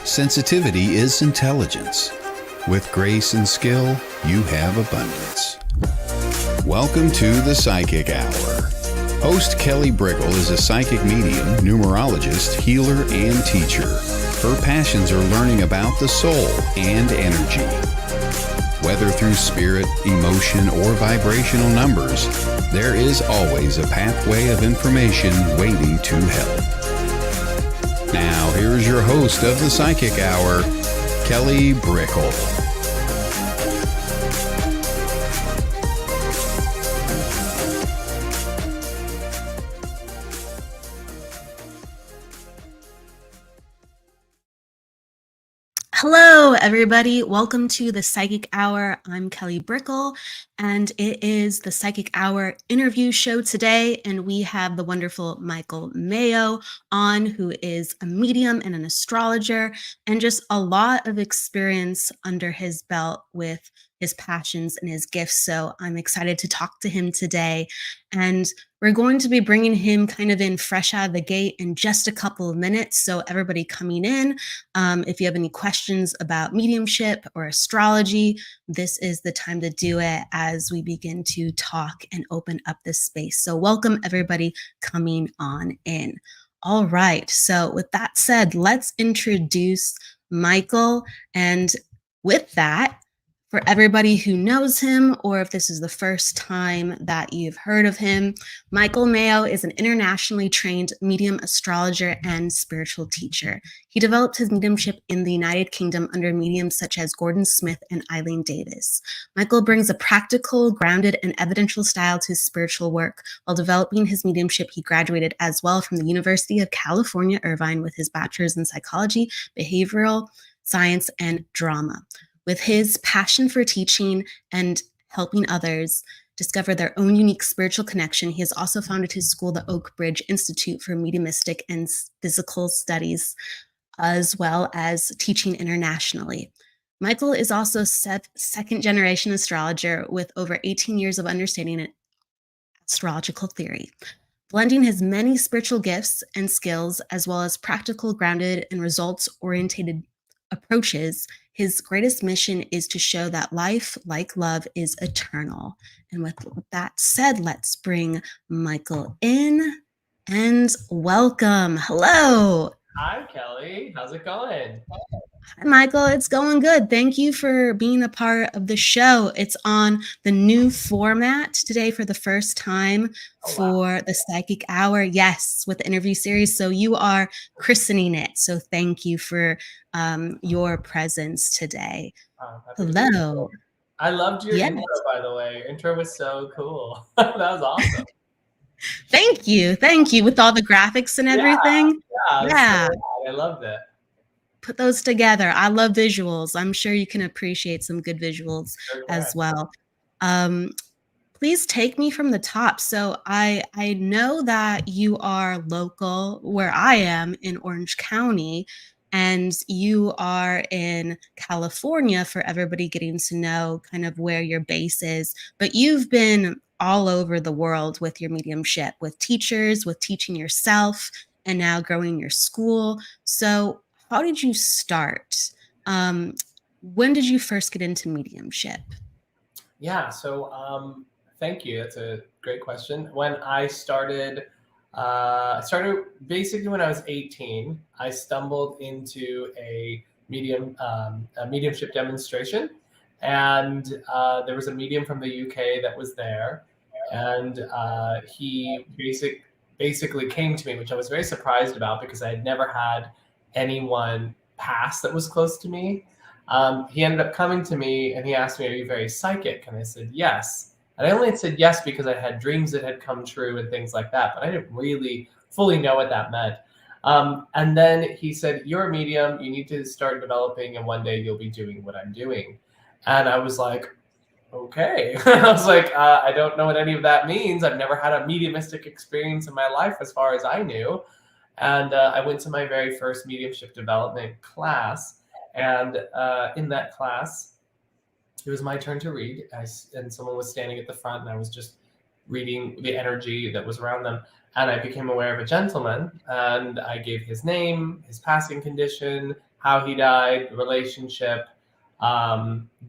Sensitivity is intelligence. With grace and skill, you have abundance. Welcome to the Psychic Hour. Host Kelly Brickel is a psychic medium, numerologist, healer, and teacher. Her passions are learning about the soul and energy. Whether through spirit, emotion, or vibrational numbers, there is always a pathway of information waiting to help. Now, here's your host of the Psychic Hour, Kelly Brickel. Hello, everybody. Welcome to the Psychic Hour. I'm Kelly Brickel, and it is the Psychic Hour interview show today, and we have the wonderful Michael Mayo on, who is a medium and an astrologer, and just a lot of experience under his belt with his passions and his gifts. So I'm excited to talk to him today, and we're going to be bringing him kind of in fresh out of the gate in just a couple of minutes. So everybody coming in, if you have any questions about mediumship or astrology, this is the time to do it as we begin to talk and open up this space. So welcome everybody coming on in. All right. So with that said, let's introduce Michael. And with that, for everybody who knows him, or if this is the first time that you've heard of him, Michael Mayo is an internationally trained medium, astrologer, and spiritual teacher. He developed his mediumship in the United Kingdom under mediums such as Gordon Smith and Eileen Davies. Michael brings a practical, grounded, and evidential style to his spiritual work. While developing his mediumship, he graduated as well from the University of California, Irvine, with his bachelor's in psychology, behavioral science, and drama. With his passion for teaching and helping others discover their own unique spiritual connection, he has also founded his school, the Oakbridge Institute for Mediumistic and Psychical Studies, as well as teaching internationally. Michael is also a second-generation astrologer with over 18 years of understanding in astrological theory. Blending his many spiritual gifts and skills, as well as practical, grounded, and results-oriented approaches, his greatest mission is to show that life, like love, is eternal. And with that said, let's bring Michael in and welcome. Hello. Hi, Kelly. How's it going? Hi, Michael. It's going good. Thank you for being a part of the show. It's on the new format today for the first time for the Psychic Hour. Yes, with the interview series. So you are christening it. So thank you for your presence today. Hello. I loved your intro, by the way. Your intro was so cool. That was awesome. Thank you. Thank you. With all the graphics and everything. Yeah. So I loved it. Put those together. I love visuals. I'm sure you can appreciate some good visuals as well. Please take me from the top. So I know that you are local where I am in Orange County, and you are in California, for everybody getting to know kind of where your base is. But you've been all over the world with your mediumship, with teachers, with teaching yourself, and now growing your school. So how did you start? When did you first get into mediumship? Yeah, so thank you. That's a great question. When I started basically when I was 18. I stumbled into a mediumship demonstration, and there was a medium from the UK that was there, and he basically came to me, which I was very surprised about because I had never had anyone pass that was close to me. He ended up coming to me and he asked me, "Are you very psychic?" And I said, "Yes." And I only said yes because I had dreams that had come true and things like that, but I didn't really fully know what that meant. And then he said, "You're a medium, you need to start developing, and one day you'll be doing what I'm doing." And I was like, okay. I was like, I don't know what any of that means. I've never had a mediumistic experience in my life as far as I knew. And I went to my very first mediumship development class. And in that class, it was my turn to read, and someone was standing at the front, and I was just reading the energy that was around them. and I became aware of a gentleman, and I gave his name, his passing condition, how he died, the relationship,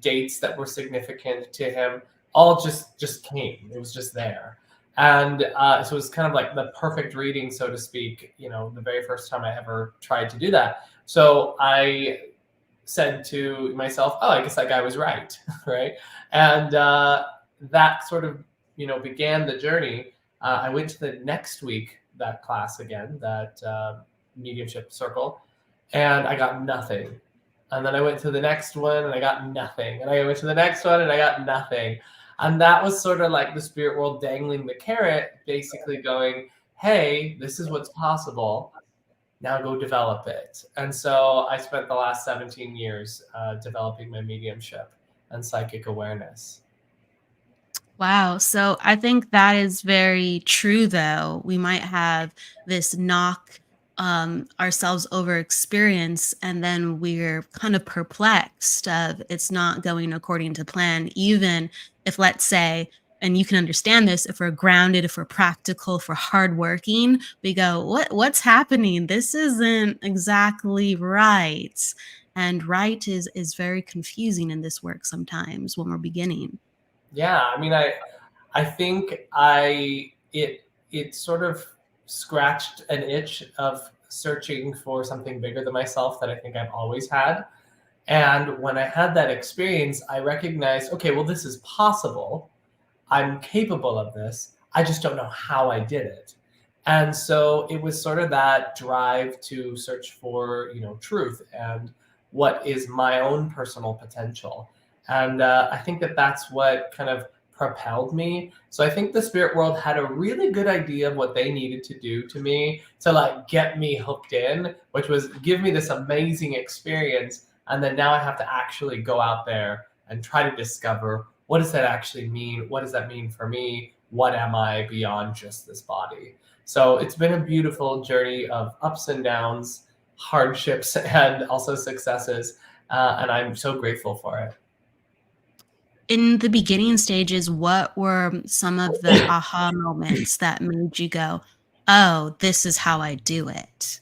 dates that were significant to him, all just came. It was just there. And so it was kind of like the perfect reading, so to speak, the very first time I ever tried to do that. So I said to myself, oh, I guess that guy was right, right? And that sort of, began the journey. I went to the next week, that class again, that mediumship circle, and I got nothing. And then I went to the next one and I got nothing. And I went to the next one and I got nothing. And that was sort of like the spirit world dangling the carrot, basically going, hey, this is what's possible. Now go develop it. And so I spent the last 17 years developing my mediumship and psychic awareness. Wow. So I think that is very true, though. We might have this knock ourselves over experience, and then we're kind of perplexed of it's not going according to plan, even if, let's say, and you can understand this, if we're grounded, if we're practical, if we're hardworking, we go, what's happening? This isn't exactly right. And right is very confusing in this work sometimes when we're beginning. Yeah, I mean, I think it sort of scratched an itch of searching for something bigger than myself that I think I've always had. And when I had that experience, I recognized, okay, well, this is possible. I'm capable of this. I just don't know how I did it. And so it was sort of that drive to search for, truth and what is my own personal potential. And I think that that's what kind of propelled me. So I think the spirit world had a really good idea of what they needed to do to me to like get me hooked in, which was give me this amazing experience. And then now I have to actually go out there and try to discover, what does that actually mean? What does that mean for me? What am I beyond just this body? So it's been a beautiful journey of ups and downs, hardships, and also successes. And I'm so grateful for it. In the beginning stages, what were some of the aha moments that made you go, oh, this is how I do it?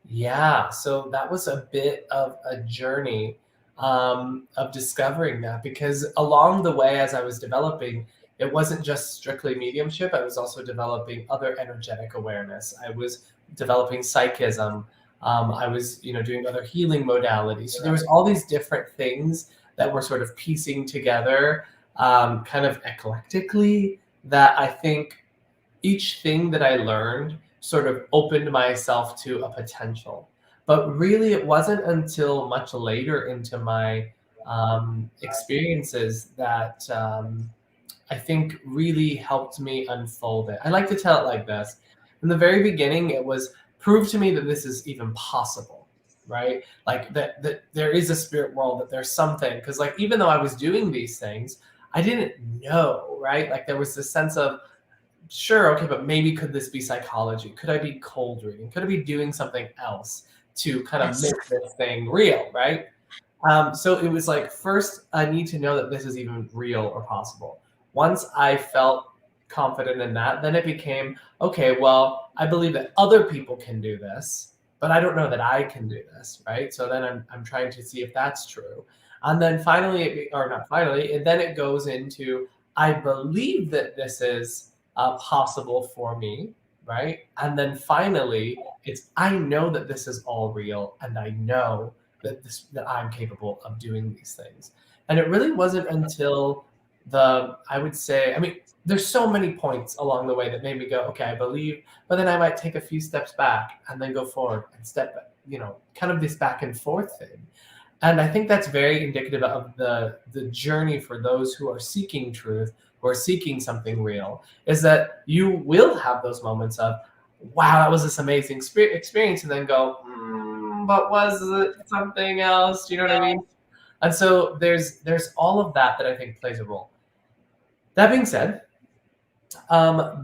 Yeah, so that was a bit of a journey of discovering that, because along the way, as I was developing, it wasn't just strictly mediumship. I was also developing other energetic awareness. I was developing psychism. I was, doing other healing modalities. So there was all these different things that were sort of piecing together kind of eclectically, that I think each thing that I learned sort of opened myself to a potential. But really, it wasn't until much later into my experiences that I think really helped me unfold it. I like to tell it like this. In the very beginning, it was prove to me that this is even possible, right? Like that there is a spirit world, that there's something. Because like, even though I was doing these things, I didn't know, right? Like there was this sense of, sure, okay, but maybe could this be psychology? Could I be cold reading? Could I be doing something else to kind of make this thing real, right? So it was like, first, I need to know that this is even real or possible. Once I felt confident in that, then it became, okay, well, I believe that other people can do this, but I don't know that I can do this, right? So then I'm trying to see if that's true. And then finally, or not finally, then it goes into, I believe that this is possible for me, right? And then finally, it's, I know that this is all real, and I know that I'm capable of doing these things. And it really wasn't until I would say, I mean, there's so many points along the way that made me go, okay, I believe, but then I might take a few steps back and then go forward and step back, kind of this back and forth thing. And I think that's very indicative of the journey for those who are seeking truth, who are seeking something real, is that you will have those moments of, wow, that was this amazing experience, and then go, but was it something else? Do you know what I mean? And so there's all of that I think plays a role. That being said,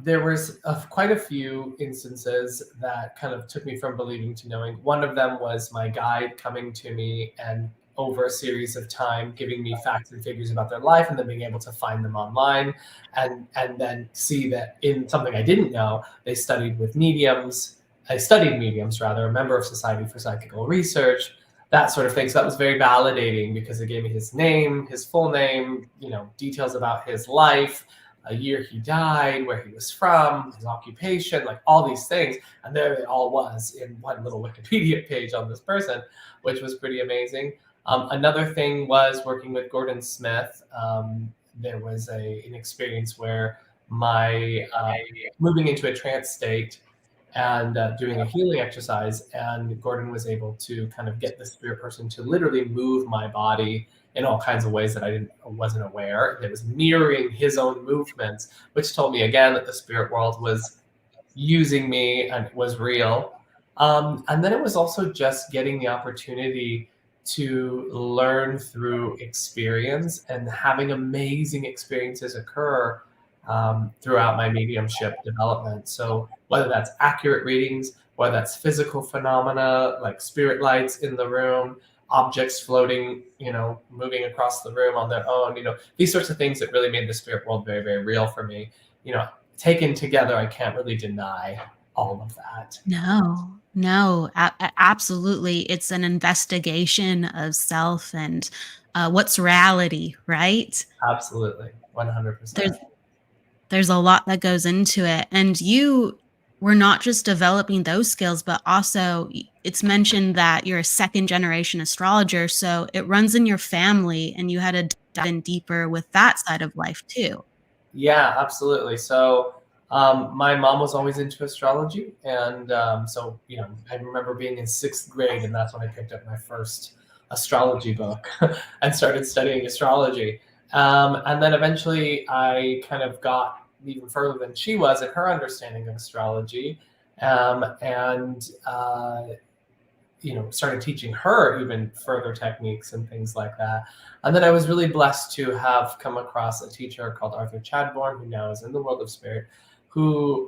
there was quite a few instances that kind of took me from believing to knowing. One of them was my guide coming to me and over a series of time, giving me facts and figures about their life, and then being able to find them online, and then see that in something I didn't know, they studied with mediums. I studied mediums, rather, a member of Society for Psychical Research, that sort of thing. So that was very validating because it gave me his name, his full name, details about his life, a year he died, where he was from, his occupation, like all these things. And there it all was in one little Wikipedia page on this person, which was pretty amazing. Another thing was working with Gordon Smith. There was an experience where my moving into a trance state and doing a healing exercise, and Gordon was able to kind of get the spirit person to literally move my body in all kinds of ways that I wasn't aware. It was mirroring his own movements, which told me again that the spirit world was using me and it was real. And then it was also just getting the opportunity to learn through experience and having amazing experiences occur throughout my mediumship development. So whether that's accurate readings, whether that's physical phenomena like spirit lights in the room, objects floating, moving across the room on their own, these sorts of things that really made the spirit world very, very real for me. Taken together, I can't really deny all of that. No, absolutely. It's an investigation of self and what's reality, right? Absolutely. 100%. There's a lot that goes into it. And you were not just developing those skills, but also it's mentioned that you're a second generation astrologer. So it runs in your family, and you had to dive in deeper with that side of life too. Yeah, absolutely. So my mom was always into astrology. And so, I remember being in 6th grade, and that's when I picked up my first astrology book and started studying astrology. And then eventually I kind of got even further than she was in her understanding of astrology, and started teaching her even further techniques and things like that. And then I was really blessed to have come across a teacher called Arthur Chadbourne, who now is in the world of spirit, who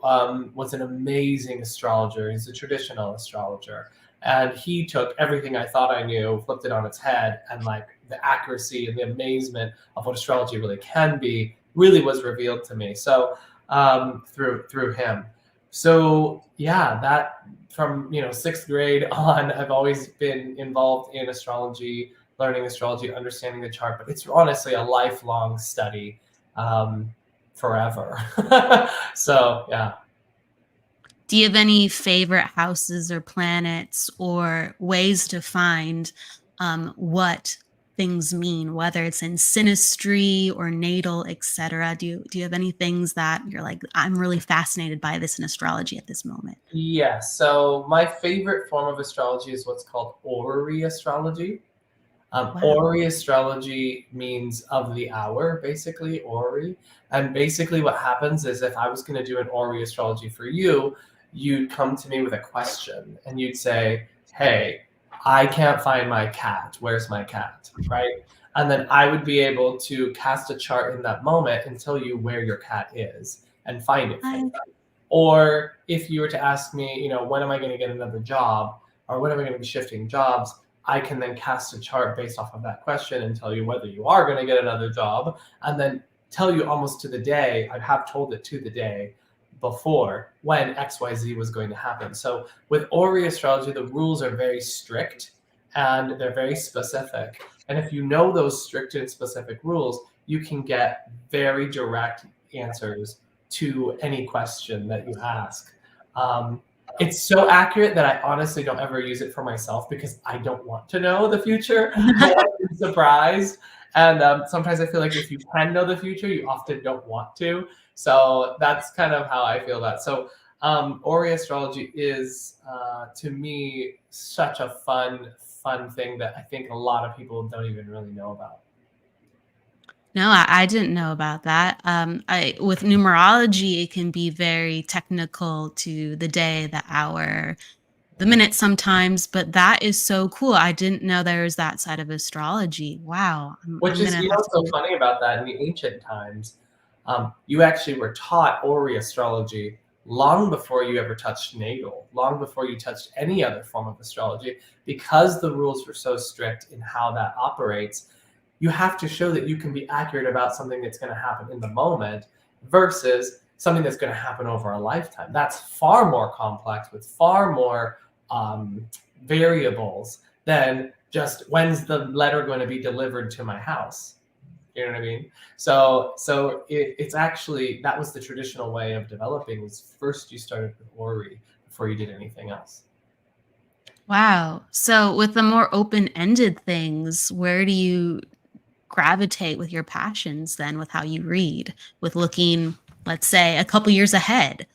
was an amazing astrologer. He's a traditional astrologer. And he took everything I thought I knew, flipped it on its head, and like the accuracy and the amazement of what astrology really can be really was revealed to me. So through him. So yeah, that from 6th grade on, I've always been involved in astrology, learning astrology, understanding the chart. But it's honestly a lifelong study, forever. So yeah. Do you have any favorite houses or planets or ways to find what things mean, whether it's in synastry or natal, etc.? Do you have any things that you're like, I'm really fascinated by this in astrology at this moment? Yeah, so my favorite form of astrology is what's called orrery astrology. Wow. Orrery astrology means of the hour, basically, orrery. And basically what happens is if I was going to do an orrery astrology for you, you'd come to me with a question and you'd say, hey, I can't find my cat. Where's my cat? Right? And then I would be able to cast a chart in that moment and tell you where your cat is and find it for you. Or if you were to ask me, when am I going to get another job, or when am I going to be shifting jobs, I can then cast a chart based off of that question and tell you whether you are going to get another job, and then tell you almost to the day. I have told it to the day before when XYZ was going to happen. So with orrery astrology, the rules are very strict and they're very specific. And if you know those strict and specific rules, you can get very direct answers to any question that you ask. It's so accurate that I honestly don't ever use it for myself because I don't want to know the future. I want to be surprised. And sometimes I feel like if you can know the future, you often don't want to. So that's kind of how I feel that. So orrery astrology is, to me, such a fun thing that I think a lot of people don't even really know about. No, I didn't know about that. With numerology, it can be very technical to the day, the hour, the minute sometimes, but that is so cool. I didn't know there was that side of astrology. Wow. Which is, what's so funny about that in the ancient times, you actually were taught orrery astrology long before you ever touched natal, long before you touched any other form of astrology, because the rules were so strict in how that operates. You have to show that you can be accurate about something that's going to happen in the moment versus something that's going to happen over a lifetime. That's far more complex with far more variables than just when's the letter going to be delivered to my house. You know what I mean? So it's actually, that was the traditional way of developing, was first you started with orrery before you did anything else. Wow. So with the more open-ended things, where do you gravitate with your passions then with how you read, with looking, let's say, a couple years ahead?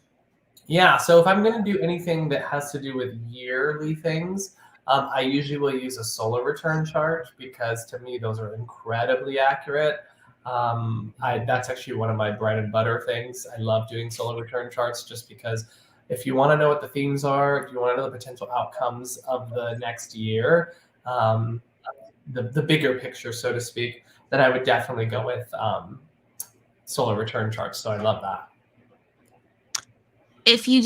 Yeah, so if I'm going to do anything that has to do with yearly things, I usually will use a solar return chart, because to me those are incredibly accurate. That's actually one of my bread and butter things. I love doing solar return charts, just because if you want to know what the themes are, if you want to know the potential outcomes of the next year, the bigger picture, so to speak, then I would definitely go with solar return charts. So I love that.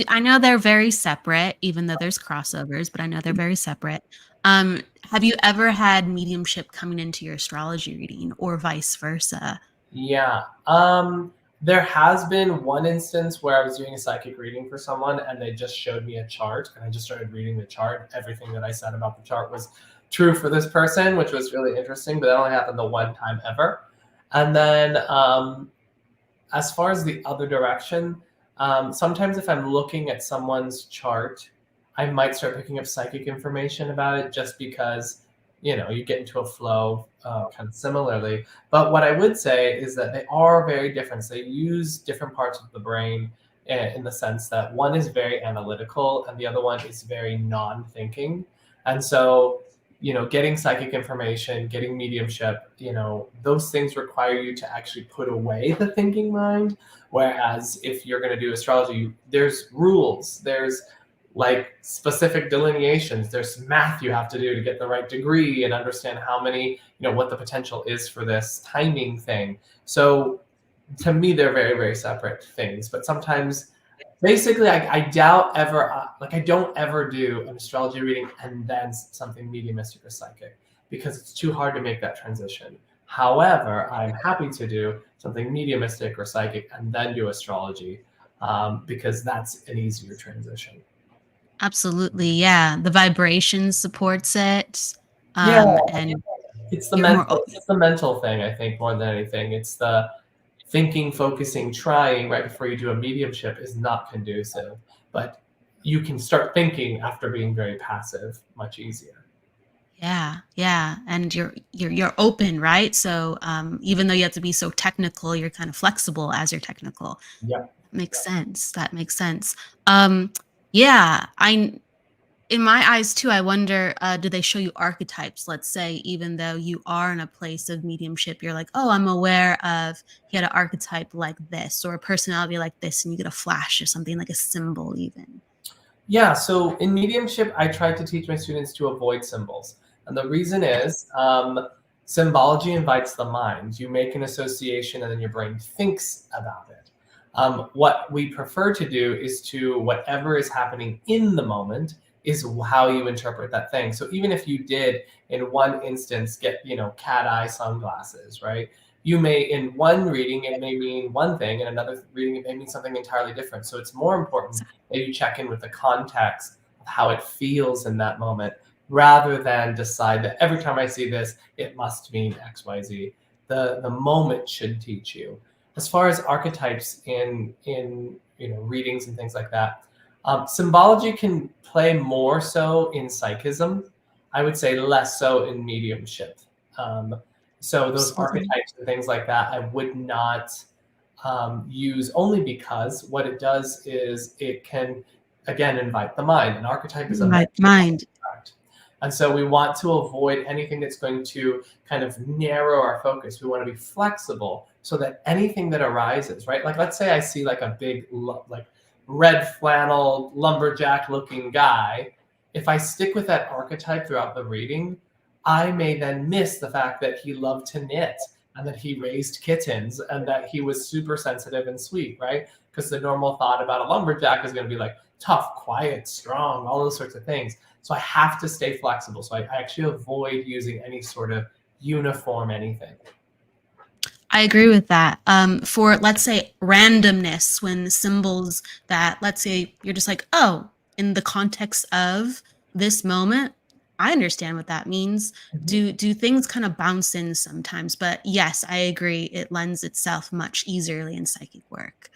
I know they're very separate, even though there's crossovers, but I know they're very separate. Have you ever had mediumship coming into your astrology reading, or vice versa? Yeah. There has been one instance where I was doing a psychic reading for someone and they just showed me a chart and I just started reading the chart. Everything that I said about the chart was true for this person, which was really interesting, but that only happened the one time ever. And then as far as the other direction, sometimes if I'm looking at someone's chart, I might start picking up psychic information about it, just because, you know, you get into a flow kind of similarly. But what I would say is that they are very different. They use different parts of the brain, in the sense that one is very analytical and the other one is very non-thinking. And so, you know, getting psychic information, getting mediumship, you know, those things require you to actually put away the thinking mind. Whereas if you're going to do astrology, there's rules, there's like specific delineations, there's math you have to do to get the right degree and understand how many, you know, what the potential is for this timing thing. So to me, they're very, very separate things. But sometimes, basically, I doubt ever, I don't ever do an astrology reading and then something mediumistic or psychic, because it's too hard to make that transition. However, I'm happy to do something mediumistic or psychic and then do astrology, because that's an easier transition. Absolutely, yeah. The vibration supports it, Yeah, and it's the you're more mental, it's the mental thing, I think, more than anything. It's the thinking, focusing, trying right before you do a mediumship is not conducive, but you can start thinking after being very passive much easier. yeah, and you're open, right? So even though you have to be so technical, you're kind of flexible as you're technical. Yeah. Makes sense. That makes sense. Yeah, in my eyes too, I wonder, do they show you archetypes? Let's say, even though you are in a place of mediumship, you're like, oh, I'm aware of, he had an archetype like this, or a personality like this, and you get a flash or something, like a symbol even. Yeah, so in mediumship, I try to teach my students to avoid symbols. And the reason is, symbology invites the mind. You make an association and then your brain thinks about it. What we prefer to do is to, whatever is happening in the moment is how you interpret that thing. So even if you did in one instance get, you know, cat eye sunglasses, right? You may, in one reading, it may mean one thing, in another reading, it may mean something entirely different. So it's more important that you check in with the context of how it feels in that moment, rather than decide that every time I see this, it must mean X, Y, Z. The moment should teach you. As far as archetypes in you know, readings and things like that, symbology can play more so in psychism. I would say less so in mediumship. So those archetypes and things like that, I would not use, only because what it does is it can, again, invite the mind. An archetype is a mind. And so we want to avoid anything that's going to kind of narrow our focus. We want to be flexible so that anything that arises, right? Like, let's say I see like a big, like red flannel lumberjack looking guy. If I stick with that archetype throughout the reading, I may then miss the fact that he loved to knit and that he raised kittens and that he was super sensitive and sweet, right? because the normal thought about a lumberjack is going to be like tough, quiet, strong, all those sorts of things. So I have to stay flexible. So I actually avoid using any sort of uniform anything. I agree with that. For, let's say, randomness, when symbols that, let's say, you're just like, oh, in the context of this moment, I understand what that means. Do things kind of bounce in sometimes? But yes, I agree. It lends itself much easierly in psychic work.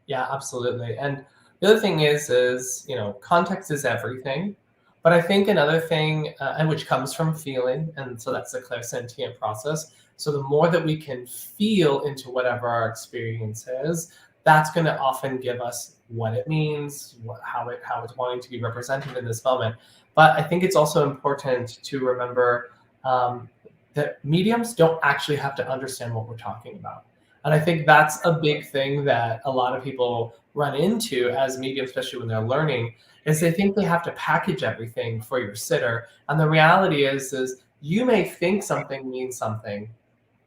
Yeah, absolutely. And the other thing is, context is everything. But I think another thing, and which comes from feeling, and so that's the clairsentient process. So the more that we can feel into whatever our experience is, that's going to often give us what it means, how it's wanting to be represented in this moment. But I think it's also important to remember that mediums don't actually have to understand what we're talking about. And I think that's a big thing that a lot of people run into as mediums, especially when they're learning, is they think they have to package everything for your sitter. And the reality is you may think something means something.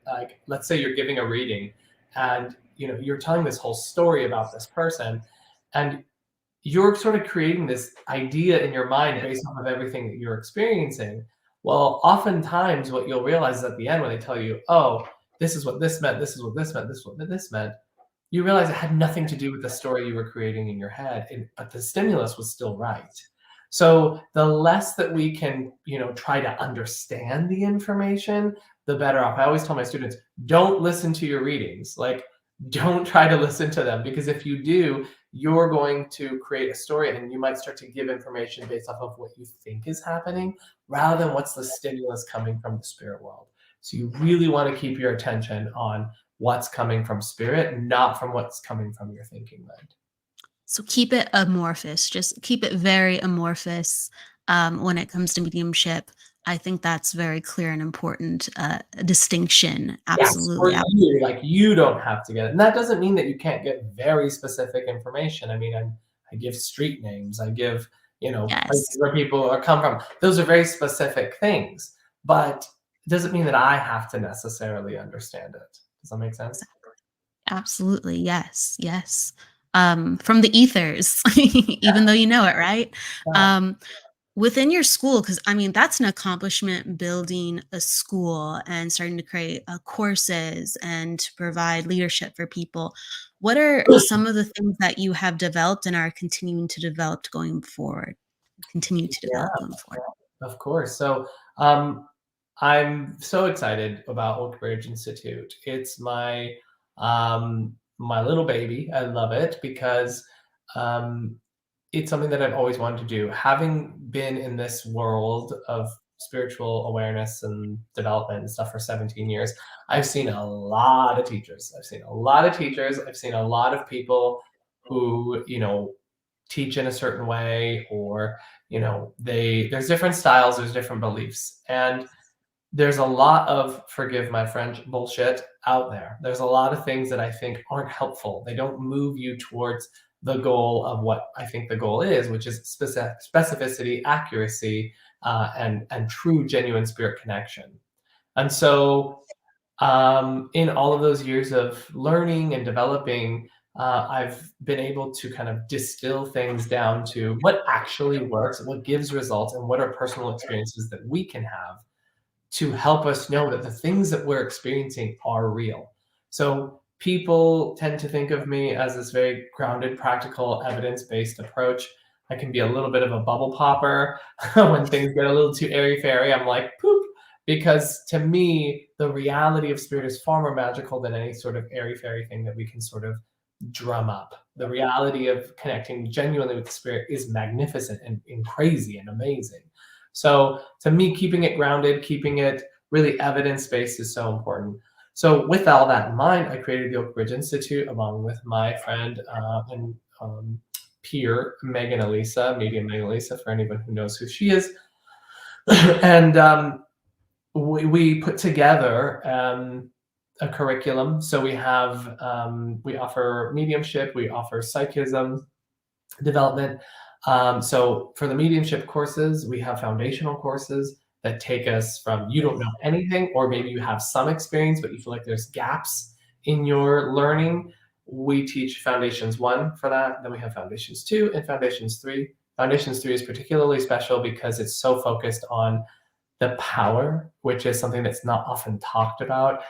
Like, let's say you're giving a reading and you're telling this whole story about this person, and you're sort of creating this idea in your mind based off of everything that you're experiencing. Well, oftentimes what you'll realize is at the end when they tell you, oh, this is what this meant, this is what this meant, this is what this meant, you realize it had nothing to do with the story you were creating in your head, but the stimulus was still right. So the less that we can, try to understand the information, the better off. I always tell my students, don't listen to your readings. Like, don't try to listen to them, because if you do, you're going to create a story and you might start to give information based off of what you think is happening rather than what's the stimulus coming from the spirit world. So you really want to keep your attention on what's coming from spirit, not from what's coming from your thinking mind. So keep it amorphous, just keep it very amorphous when it comes to mediumship. I think that's very clear and important distinction. Absolutely. Yes, for you, like, you don't have to get it. And that doesn't mean that you can't get very specific information. I mean, I give street names, I give, places where people come from. Those are very specific things, but it doesn't mean that I have to necessarily understand it. Does that make sense? Absolutely. Yes. Yes. From the ethers, even though you know it, right? Yeah. Within your school, because I mean, that's an accomplishment, building a school and starting to create courses and to provide leadership for people. What are some of the things that you have developed and are continuing to develop going forward? Continue to develop going forward. Of course. So I'm so excited about Oakbridge Institute. It's my my little baby. I love it because it's something that I've always wanted to do. Having been in this world of spiritual awareness and development and stuff for 17 years, I've seen a lot of teachers. I've seen a lot of people who, teach in a certain way, or, there's different styles, there's different beliefs. And there's a lot of, forgive my French, bullshit out there. There's a lot of things that I think aren't helpful. They don't move you towards the goal of what I think the goal is, which is specificity, accuracy, and true, genuine spirit connection. And so in all of those years of learning and developing, I've been able to kind of distill things down to what actually works, what gives results, and what are personal experiences that we can have to help us know that the things that we're experiencing are real. So people tend to think of me as this very grounded, practical, evidence-based approach. I can be a little bit of a bubble popper. When things get a little too airy-fairy, I'm like, poop. Because to me, the reality of spirit is far more magical than any sort of airy-fairy thing that we can sort of drum up. The reality of connecting genuinely with the spirit is magnificent and crazy and amazing. So to me, keeping it grounded, keeping it really evidence-based is so important. So with all that in mind, I created the Oakbridge Institute along with my friend and peer, Megan Elisa, medium Megan Elisa, for anyone who knows who she is. And we put together a curriculum. So we have, we offer mediumship, we offer psychism development. So for the mediumship courses, we have foundational courses that take us from you don't know anything, or maybe you have some experience, but you feel like there's gaps in your learning. we teach Foundations 1 for that. Then we have Foundations 2 and Foundations 3. Foundations 3 is particularly special because it's so focused on the power, which is something that's not often talked about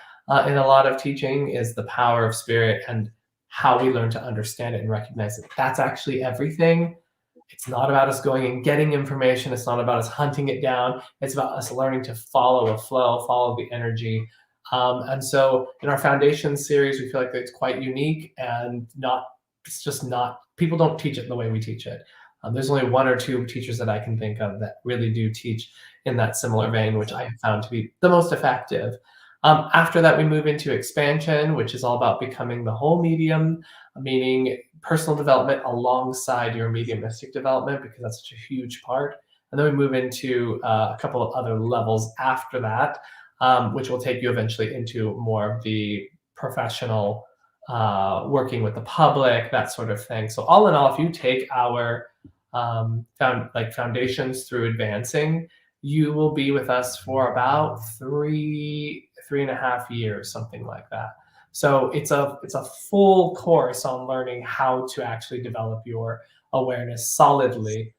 in a lot of teaching, is the power of spirit and how we learn to understand it and recognize it. That's actually everything. It's not about us going and getting information. It's not about us hunting it down. It's about us learning to follow a flow, follow the energy. And so in our foundation series, we feel like it's quite unique and it's just not, people don't teach it the way we teach it. There's only 1 or 2 teachers that I can think of that really do teach in that similar vein, which I have found to be the most effective. After that, we move into expansion, which is all about becoming the whole medium, meaning personal development alongside your mediumistic development, because that's such a huge part. And then we move into a couple of other levels after that, which will take you eventually into more of the professional, working with the public, that sort of thing. So all in all, if you take our foundations through advancing, you will be with us for about 3.5 years, something like that. So it's a full course on learning how to actually develop your awareness solidly.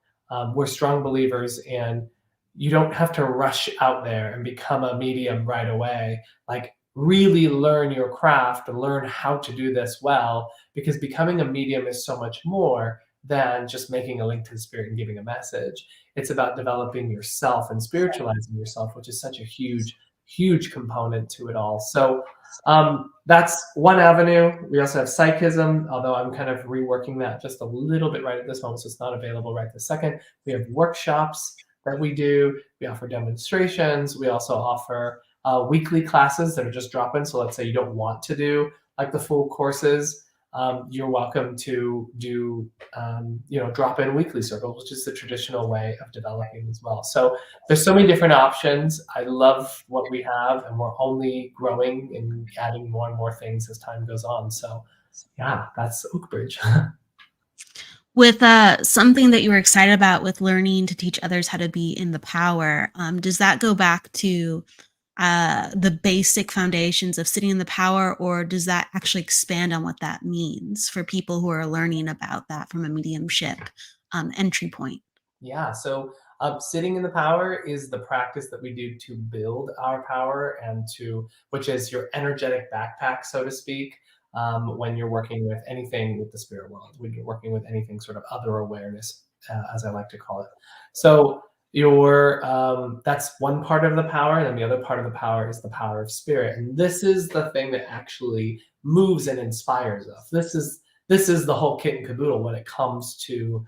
We're strong believers in, you don't have to rush out there and become a medium right away. Like, really learn your craft and learn how to do this well, because becoming a medium is so much more than just making a link to the spirit and giving a message. It's about developing yourself and spiritualizing yourself, which is such a huge component to it all. So that's one avenue. We also have psychism, although I'm kind of reworking that just a little bit right at this moment, so it's not available right this second. We have workshops that we do. We offer demonstrations. We also offer weekly classes that are just drop-in. So let's say you don't want to do like the full courses. You're welcome to do, drop-in weekly circles, which is the traditional way of developing as well. So there's so many different options. I love what we have, and we're only growing and adding more and more things as time goes on. So yeah, that's Oakbridge. With something that you were excited about with learning to teach others how to be in the power, does that go back to the basic foundations of sitting in the power, or does that actually expand on what that means for people who are learning about that from a mediumship entry point? Yeah, so sitting in the power is the practice that we do to build our power and which is your energetic backpack, so to speak, when you're working with anything with the spirit world, when you're working with anything sort of other awareness, as I like to call it. So that's one part of the power, and then the other part of the power is the power of spirit. And this is the thing that actually moves and inspires us. This is the whole kit and caboodle when it comes to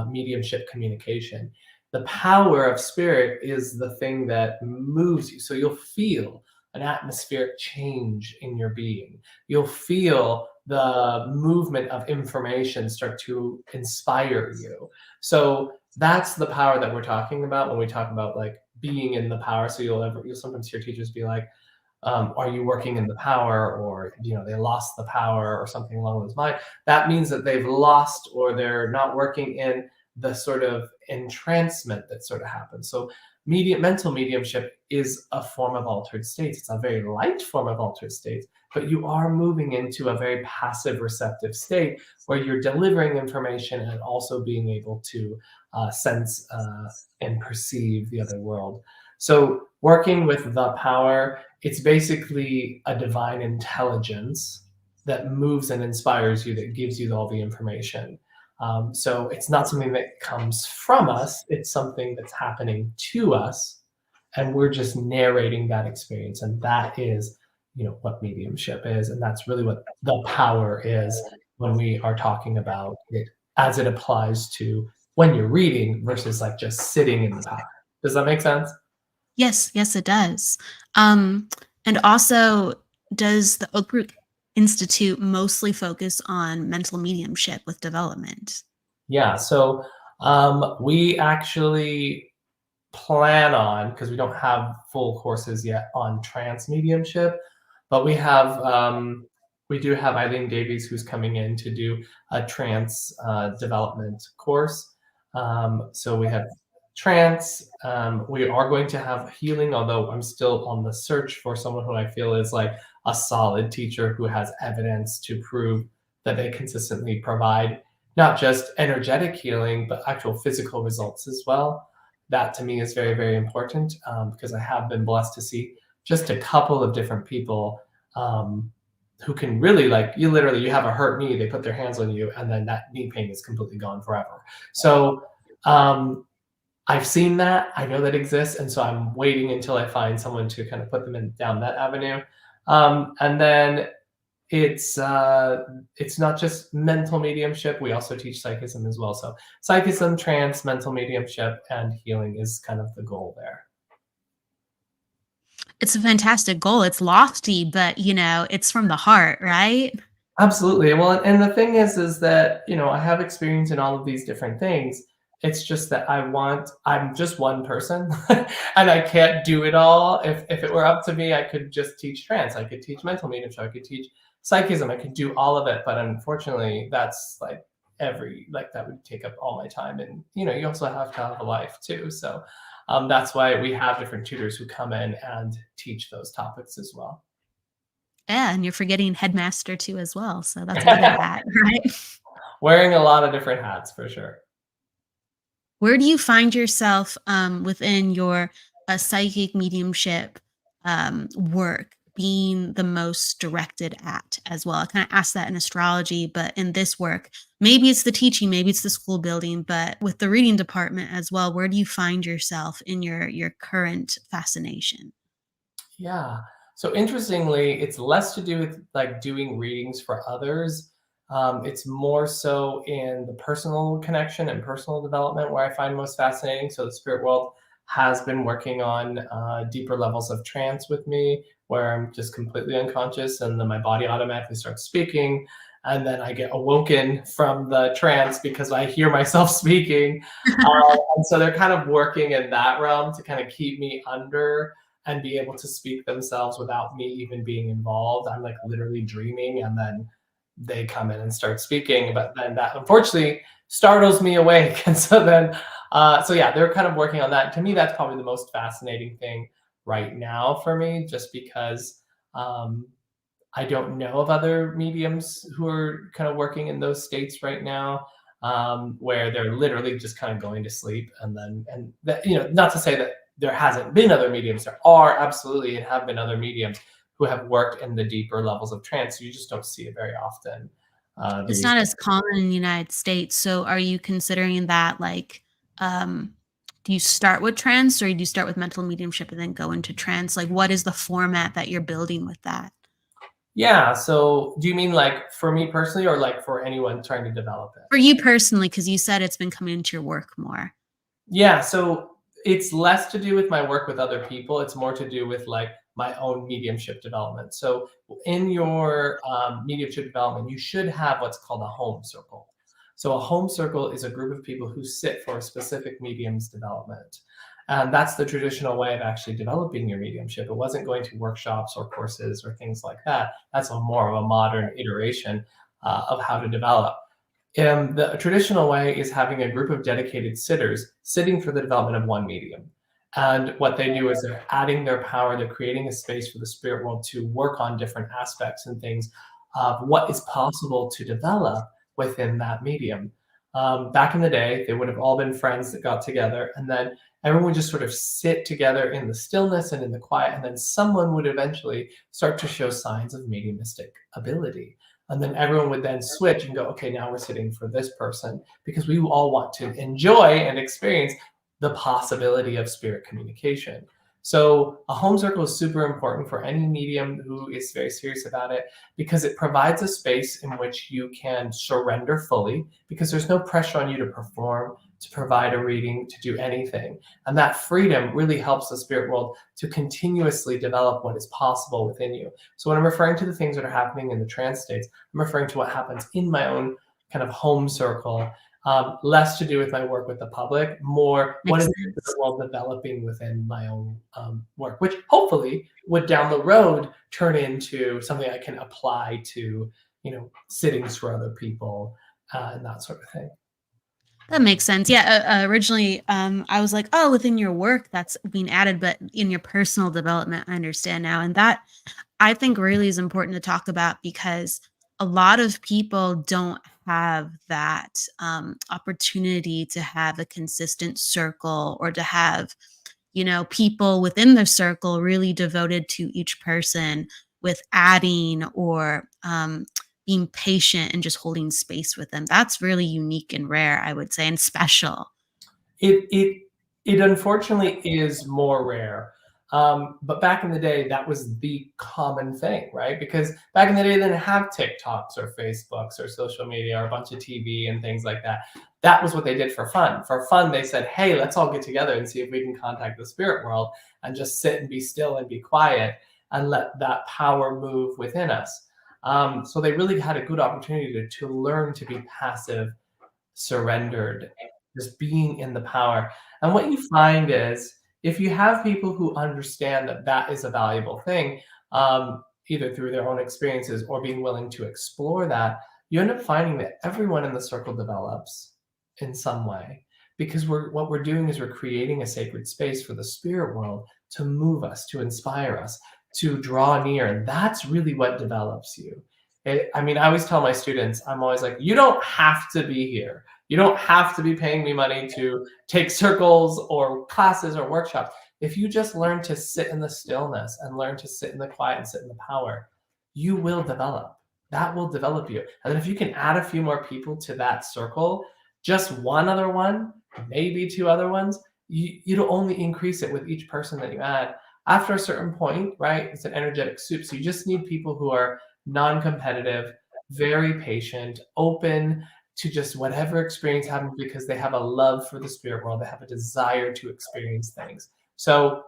mediumship communication. The power of spirit is the thing that moves you. So you'll feel an atmospheric change in your being. You'll feel the movement of information start to inspire you. So that's the power that we're talking about when we talk about like being in the power. So you'll sometimes hear teachers be like, are you working in the power? Or, they lost the power or something along those lines. That means that they've lost, or they're not working in the sort of entrancement that sort of happens. So mental mediumship is a form of altered states. It's a very light form of altered states, but you are moving into a very passive receptive state where you're delivering information and also being able to sense and perceive the other world. So working with the power, it's basically a divine intelligence that moves and inspires you, that gives you all the information. So it's not something that comes from us, it's something that's happening to us, and we're just narrating that experience. And that is, what mediumship is. And that's really what the power is when we are talking about it as it applies to when you're reading versus like just sitting in the power. Does that make sense? Yes, it does. And also, does the Oakbridge Institute mostly focus on mental mediumship with development? Yeah, so we actually plan on, because we don't have full courses yet on trance mediumship, but we do have Eileen Davies who's coming in to do a trance development course. So we have trance. We are going to have healing, although I'm still on the search for someone who I feel is like a solid teacher who has evidence to prove that they consistently provide not just energetic healing, but actual physical results as well. That to me is very, very important, because I have been blessed to see just a couple of different people, who can really, like, you have a hurt knee, they put their hands on you, and then that knee pain is completely gone forever. So um, I've seen that. I know that exists, and so I'm waiting until I find someone to kind of put them down that avenue. And then it's not just mental mediumship. We also teach psychism as well. So psychism, trance, mental mediumship, and healing is kind of the goal there. It's a fantastic goal. It's lofty, but it's from the heart, right? Absolutely. Well, and the thing is that, I have experience in all of these different things. It's just that I'm just one person and I can't do it all. If it were up to me, I could just teach trance. I could teach mental mediumship. I could teach psychism. I could do all of it. But unfortunately, that's like that would take up all my time. And, you also have to have a life too. So that's why we have different tutors who come in and teach those topics as well. Yeah, and you're forgetting headmaster too as well. So that's another hat, right? Wearing a lot of different hats for sure. Where do you find yourself within your psychic mediumship work being the most directed at as well? I kind of asked that in astrology, but in this work, maybe it's the teaching, maybe it's the school building, but with the reading department as well, where do you find yourself in your current fascination? Yeah. So interestingly, it's less to do with like doing readings for others. It's more so in the personal connection and personal development where I find most fascinating. So the spirit world has been working on deeper levels of trance with me, where I'm just completely unconscious, and then my body automatically starts speaking, and then I get awoken from the trance because I hear myself speaking. And so they're kind of working in that realm to kind of keep me under and be able to speak themselves without me even being involved. I'm like literally dreaming, and then they come in and start speaking, but then that unfortunately startles me awake. And so then, so yeah, they're kind of working on that. To me, that's probably the most fascinating thing right now for me, just because I don't know of other mediums who are kind of working in those states right now, where they're literally just kind of going to sleep. And that, not to say that there hasn't been other mediums. There are absolutely, and have been other mediums who have worked in the deeper levels of trance. You just don't see it very often. It's These not as common in the United States. So are you considering that like, do you start with trance, or do you start with mental mediumship and then go into trance? Like, what is the format that you're building with that? Yeah. So do you mean like for me personally, or like for anyone trying to develop it? For you personally, because you said it's been coming into your work more. Yeah. So it's less to do with my work with other people. It's more to do with like my own mediumship development. So in your mediumship development, you should have what's called a home circle. So a home circle is a group of people who sit for a specific medium's development. And that's the traditional way of actually developing your mediumship. It wasn't going to workshops or courses or things like that. That's a more of a modern iteration of how to develop. The traditional way is having a group of dedicated sitters sitting for the development of one medium. And what they do is they're adding their power, they're creating a space for the spirit world to work on different aspects and things of what is possible to develop within that medium. Back in the day, they would have all been friends that got together, and then everyone would just sort of sit together in the stillness and in the quiet, and then someone would eventually start to show signs of mediumistic ability. And then everyone would then switch and go, okay, now we're sitting for this person, because we all want to enjoy and experience the possibility of spirit communication. So a home circle is super important for any medium who is very serious about it, because it provides a space in which you can surrender fully, because there's no pressure on you to perform, to provide a reading, to do anything. And that freedom really helps the spirit world to continuously develop what is possible within you. So when I'm referring to the things that are happening in the trance states, I'm referring to what happens in my own kind of home circle. Less to do with my work with the public, more what is the spirit world developing within my own work, which hopefully would down the road turn into something I can apply to, sittings for other people and that sort of thing. That makes sense. Yeah. Originally, I was like, oh, within your work that's being added, but in your personal development, I understand now. And that I think really is important to talk about, because a lot of people don't have that opportunity to have a consistent circle, or to have, people within the circle really devoted to each person, with adding, or being patient and just holding space with them. That's really unique and rare, I would say, and special. It unfortunately is more rare. But back in the day, that was the common thing, right? Because back in the day, they didn't have TikToks or Facebooks or social media or a bunch of TV and things like that. That was what they did for fun. For fun, they said, hey, let's all get together and see if we can contact the spirit world and just sit and be still and be quiet and let that power move within us. So they really had a good opportunity to learn to be passive, surrendered, just being in the power. And what you find is, if you have people who understand that that is a valuable thing, either through their own experiences or being willing to explore that, you end up finding that everyone in the circle develops in some way. Because what we're doing is we're creating a sacred space for the spirit world to move us, to inspire us, to draw near. And that's really what develops you. I mean, I always tell my students, I'm always like, you don't have to be here. You don't have to be paying me money to take circles or classes or workshops. If you just learn to sit in the stillness and learn to sit in the quiet and sit in the power, you will develop. That will develop you. And then if you can add a few more people to that circle, just one other one, maybe two other ones, you'll only increase it with each person that you add. After a certain point, right, it's an energetic soup. So you just need people who are non-competitive, very patient, open to just whatever experience happens, because they have a love for the spirit world. They have a desire to experience things. So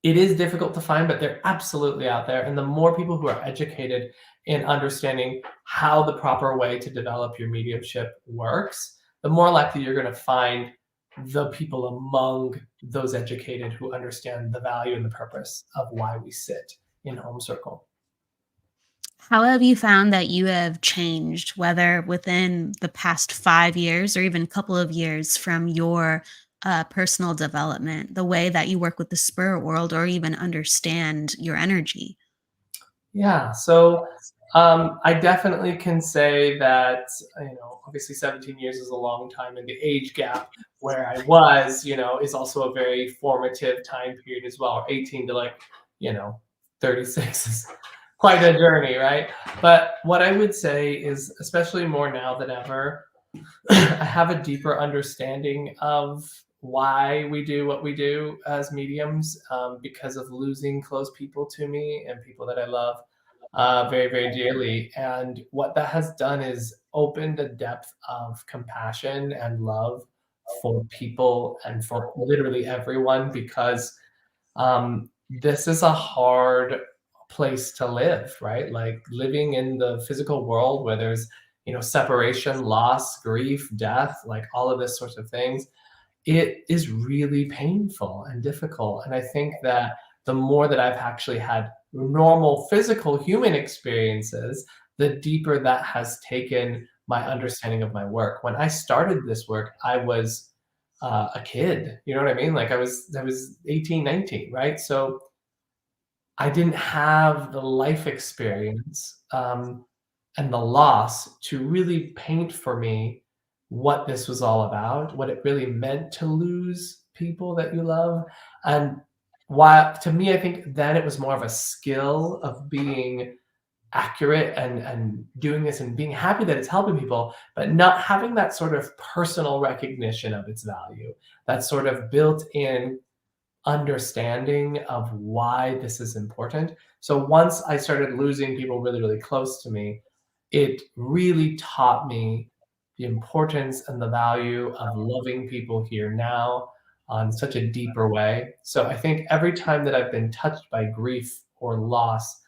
it is difficult to find, but they're absolutely out there. And the more people who are educated in understanding how the proper way to develop your mediumship works, the more likely you're going to find the people among those educated who understand the value and the purpose of why we sit in home circle. How have you found that you have changed, whether within the past 5 years or even a couple of years, from your personal development, the way that you work with the spirit world, or even understand your energy? Yeah, so I definitely can say that, obviously 17 years is a long time, and the age gap where I was, is also a very formative time period as well. 18 to 36 is quite a journey, right? But what I would say is, especially more now than ever, I have a deeper understanding of why we do what we do as mediums, because of losing close people to me and people that I love very, very dearly. And what that has done is opened a depth of compassion and love for people and for literally everyone, because this is a hard place to live, right? Like living in the physical world where there's, separation, loss, grief, death, like all of this sorts of things. It is really painful and difficult. And I think that the more that I've actually had normal physical human experiences, the deeper that has taken my understanding of my work. When I started this work, I was a kid, you know what I mean? Like I was 18, 19, right? So I didn't have the life experience and the loss to really paint for me what this was all about, what it really meant to lose people that you love. And while to me, I think then it was more of a skill of being accurate and doing this and being happy that it's helping people, but not having that sort of personal recognition of its value, that sort of built in understanding of why this is important. So once I started losing people really, really close to me, it really taught me the importance and the value of loving people here now on such a deeper way. So I think every time that I've been touched by grief or loss,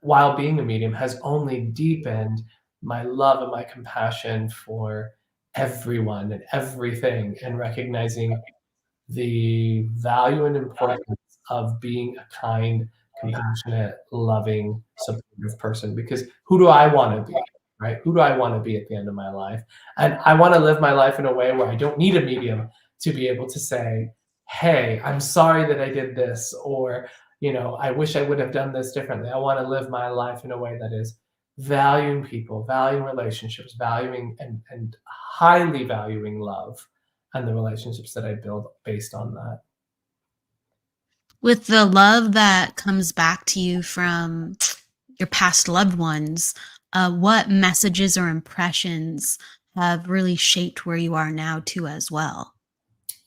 while being a medium, has only deepened my love and my compassion for everyone and everything, and recognizing the value and importance of being a kind, compassionate, loving, supportive person. Because who do I want to be, right? Who do I want to be at the end of my life? And I want to live my life in a way where I don't need a medium to be able to say, hey, I'm sorry that I did this, or, I wish I would have done this differently. I want to live my life in a way that is valuing people, valuing relationships, valuing and highly valuing love and the relationships that I build based on that. With the love that comes back to you from your past loved ones, what messages or impressions have really shaped where you are now too as well?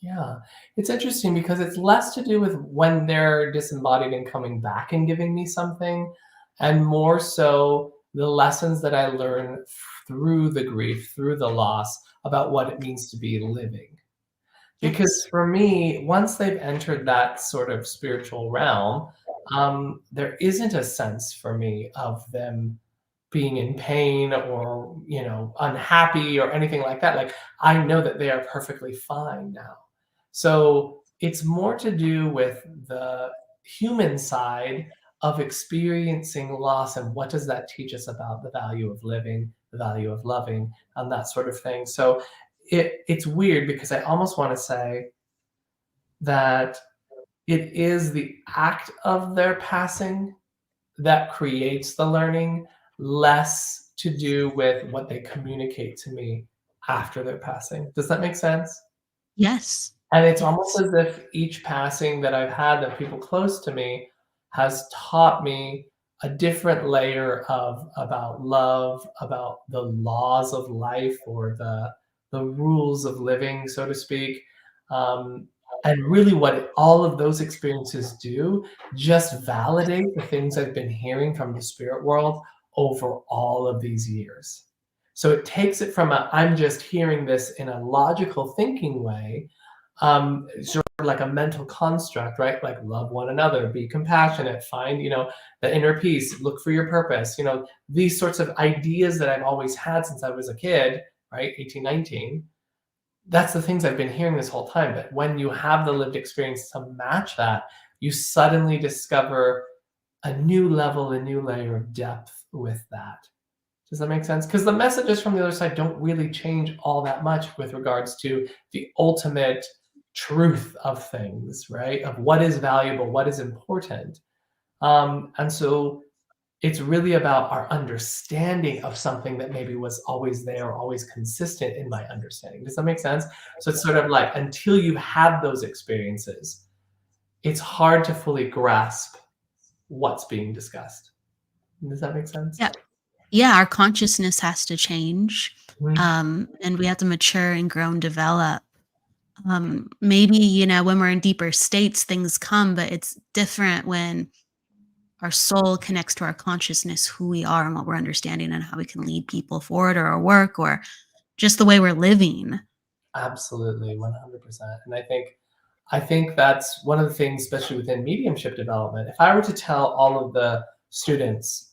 Yeah, it's interesting because it's less to do with when they're disembodied and coming back and giving me something, and more so the lessons that I learn through the grief, through the loss, about what it means to be living. Because Yes. for me, once they've entered that sort of spiritual realm, there isn't a sense for me of them being in pain or, unhappy or anything like that. Like, I know that they are perfectly fine now. So it's more to do with the human side of experiencing loss and what does that teach us about the value of living, the value of loving, and that sort of thing. So it's weird because I almost want to say that it is the act of their passing that creates the learning, less to do with what they communicate to me after their passing. Does that make sense? Yes. And it's almost Yes. as if each passing that I've had of people close to me has taught me a different layer of about love, about the laws of life or the rules of living, so to speak. Um, and really what all of those experiences do, just validate the things I've been hearing from the spirit world over all of these years. So it takes it from a I'm just hearing this in a logical thinking way, sort of like a mental construct, right? Like love one another, be compassionate, find, the inner peace, look for your purpose, these sorts of ideas that I've always had since I was a kid, right? 18, 19. That's the things I've been hearing this whole time. But when you have the lived experience to match that, you suddenly discover a new level, a new layer of depth with that. Does that make sense? Because the messages from the other side don't really change all that much with regards to the ultimate truth of things, right? Of what is valuable, what is important. And so it's really about our understanding of something that maybe was always there, always consistent in my understanding. Does that make sense? So it's sort of like until you've had those experiences, it's hard to fully grasp what's being discussed. Does that make sense? Yeah. Yeah, our consciousness has to change, Mhm. and we have to mature and grow and develop. Maybe, when we're in deeper states, things come, but it's different when our soul connects to our consciousness, who we are and what we're understanding and how we can lead people forward or our work or just the way we're living. Absolutely, 100%. And I think that's one of the things, especially within mediumship development. If I were to tell all of the students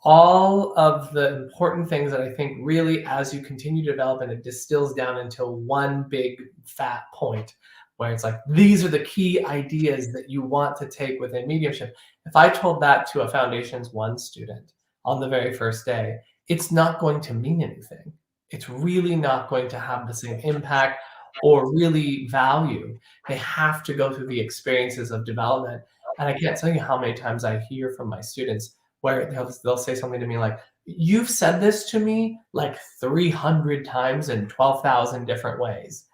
all of the important things that I think really, as you continue to develop and it distills down into one big fat point where it's like, these are the key ideas that you want to take within mediumship. If I told that to a Foundations 1 student on the very first day, it's not going to mean anything. It's really not going to have the same impact or really value. They have to go through the experiences of development. And I can't tell you how many times I hear from my students where they'll say something to me like, "You've said this to me like 300 times in 12,000 different ways.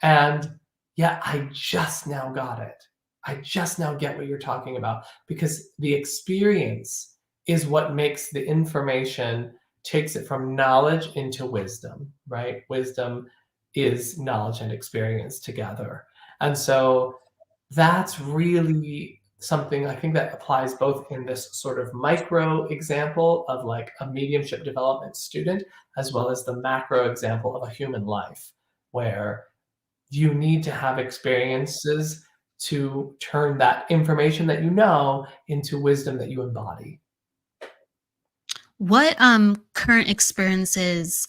And yeah, I just now got it. I just now get what you're talking about." Because the experience is what makes the information, takes it from knowledge into wisdom, right? Wisdom is knowledge and experience together. And so that's really something I think that applies both in this sort of micro example of like a mediumship development student, as well as the macro example of a human life, where you need to have experiences to turn that information that you know into wisdom that you embody. What current experiences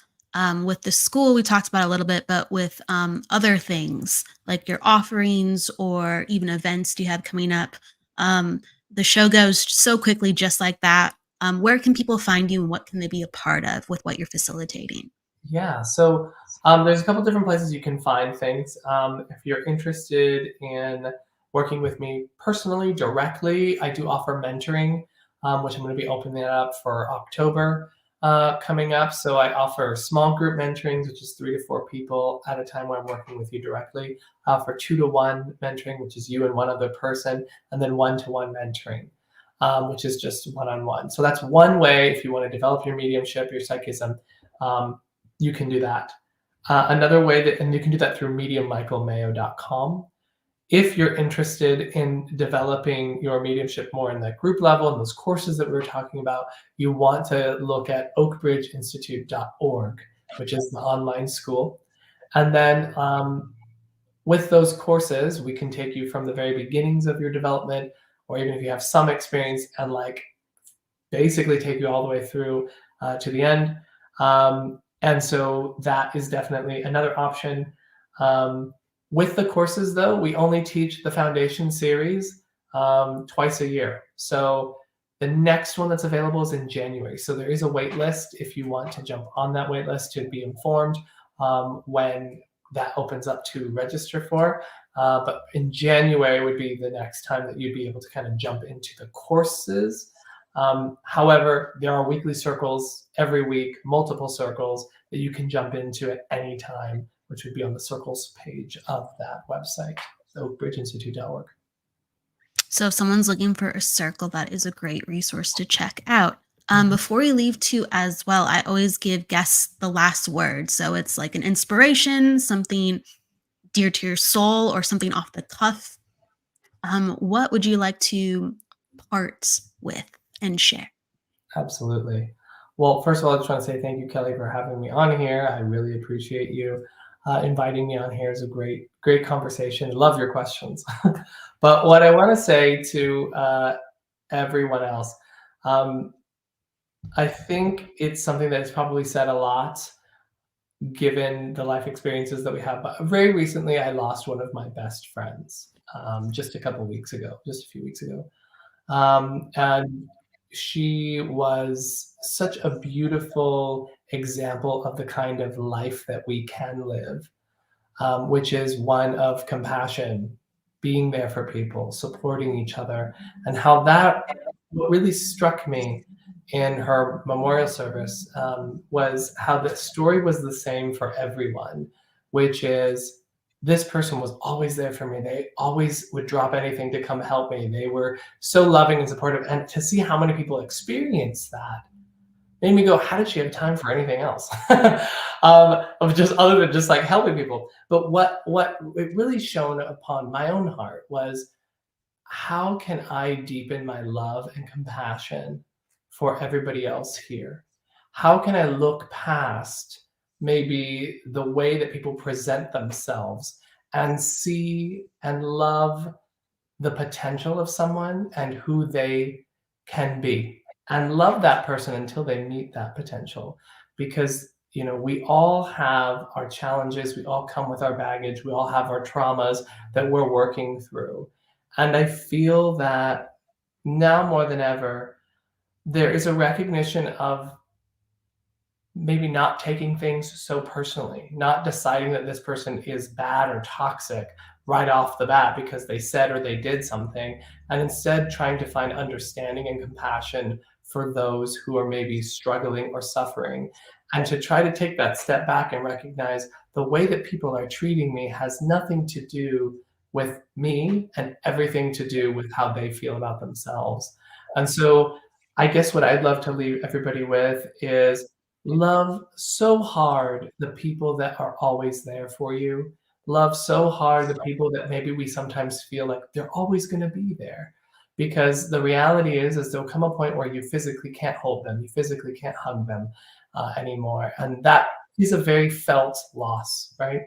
with the school we talked about a little bit, but with other things like your offerings or even events do you have coming up? The show goes so quickly, just like that. Where can people find you, and what can they be a part of with what you're facilitating? Yeah, so there's a couple different places you can find things. If you're interested in working with me personally, directly, I do offer mentoring, which I'm going to be opening that up for October. coming up. So I offer small group mentorings, which is 3 to 4 people at a time where I'm working with you directly. I offer 2-to-1 mentoring, which is you and one other person, and then 1-to-1 mentoring, which is just one-on-one. So that's one way if you want to develop your mediumship, your psychism, you can do that. Another way and you can do that through mediummichaelmayo.com. If you're interested in developing your mediumship more in that group level and those courses that we were talking about, you want to look at oakbridgeinstitute.org, which is the online school. And then with those courses, we can take you from the very beginnings of your development, or even if you have some experience, and like basically take you all the way through to the end. And so that is definitely another option. With the courses, though, we only teach the foundation series twice a year. So the next one that's available is in January. So there is a wait list if you want to jump on that wait list to be informed when that opens up to register for. But in January would be the next time that you'd be able to kind of jump into the courses. However, there are weekly circles every week, multiple circles that you can jump into at any time, which would be on the circles page of that website, oakbridgeinstitute.org. So if someone's looking for a circle, that is a great resource to check out. Before we leave too, as well, I always give guests the last word. So it's like an inspiration, something dear to your soul, or something off the cuff. What would you like to part with and share? Absolutely. Well, first of all, I just want to say thank you, Kelly, for having me on here. I really appreciate you inviting me on here. It's a great conversation. Love your questions. But what I want to say to everyone else, I think it's something that's probably said a lot given the life experiences that we have. But very recently, I lost one of my best friends just a few weeks ago. And she was such a beautiful example of the kind of life that we can live, which is one of compassion, being there for people, supporting each other. And how what really struck me in her memorial service was how the story was the same for everyone, which is this person was always there for me. They always would drop anything to come help me. They were so loving and supportive. And to see how many people experience that made me go, how did she have time for anything else? Of just other than just like helping people. But what it really shone upon my own heart was, how can I deepen my love and compassion for everybody else here? How can I look past maybe the way that people present themselves and see and love the potential of someone and who they can be, and love that person until they meet that potential? Because we all have our challenges, we all come with our baggage, we all have our traumas that we're working through. And I feel that now more than ever, there is a recognition of maybe not taking things so personally, not deciding that this person is bad or toxic right off the bat because they said or they did something, and instead trying to find understanding and compassion for those who are maybe struggling or suffering, and to try to take that step back and recognize the way that people are treating me has nothing to do with me and everything to do with how they feel about themselves. And so I guess what I'd love to leave everybody with is love so hard the people that are always there for you. Love so hard the people that maybe we sometimes feel like they're always going to be there. Because the reality is there'll come a point where you physically can't hold them, you physically can't hug them anymore. And that is a very felt loss, right?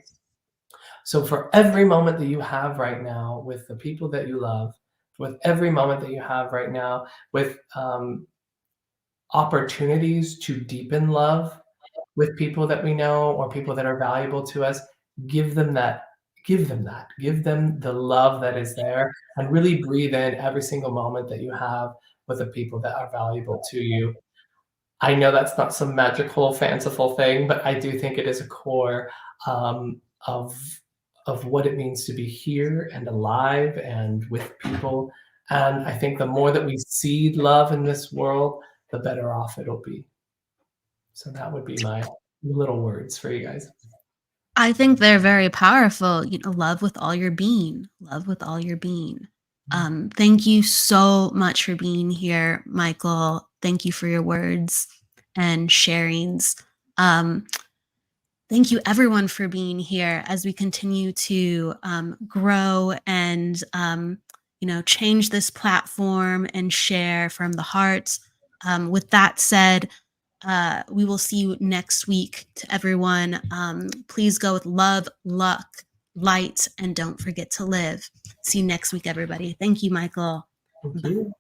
So for every moment that you have right now with the people that you love, with every moment that you have right now with opportunities to deepen love with people that we know or people that are valuable to us, give them the love that is there, and really breathe in every single moment that you have with the people that are valuable to you. I know that's not some magical, fanciful thing, but I do think it is a core of what it means to be here and alive and with people. And I think the more that we seed love in this world, the better off it'll be. So that would be my little words for you guys. I think they're very powerful. Love with all your being. Love with all your being. Thank you so much for being here, Michael. Thank you for your words and sharings. Thank you, everyone, for being here as we continue to grow and change this platform and share from the heart. With that said, we will see you next week. To everyone, please go with love, luck, light, and don't forget to live. See you next week, everybody. Thank you, Michael. Thank Bye. you.